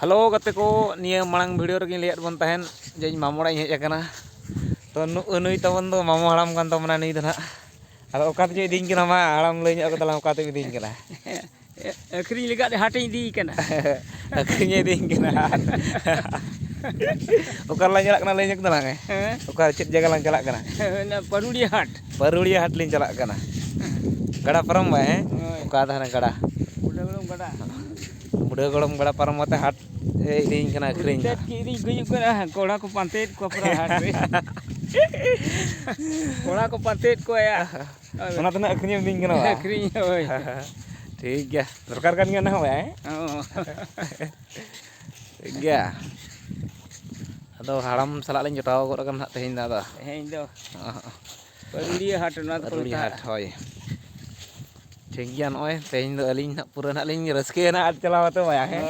Halo kate ko niya marang video regi lihat bon tahen jadi mamora hej akana to nuy tabon do mamo haram kan to mana ni dana ado okat je ding kana ma haram lay nya ko talam okat ding kana akhirnya lega de hati di kana akhirnya ding kana okar lan jalak kana lay nya kana nge okar cit jaga lan jalak kana na parulia hat lin jalak kana gada param ba okar dana gada udah budak golong belum gada param mate hat ding kana akhring kiri gujuk kana kola ko pantet ko pra hat kola ko pantet ko ya ona tana akhirnya ding kana akhirnya oi ठीक है सरकार kan ngana wa ठीक है ado haram salak lain jotaw ko kan hak tehin da hein do parulia hat na ko lihat hoy ठीक है नय tehin do alin pura nak lin raske na at chalaw to ya hoi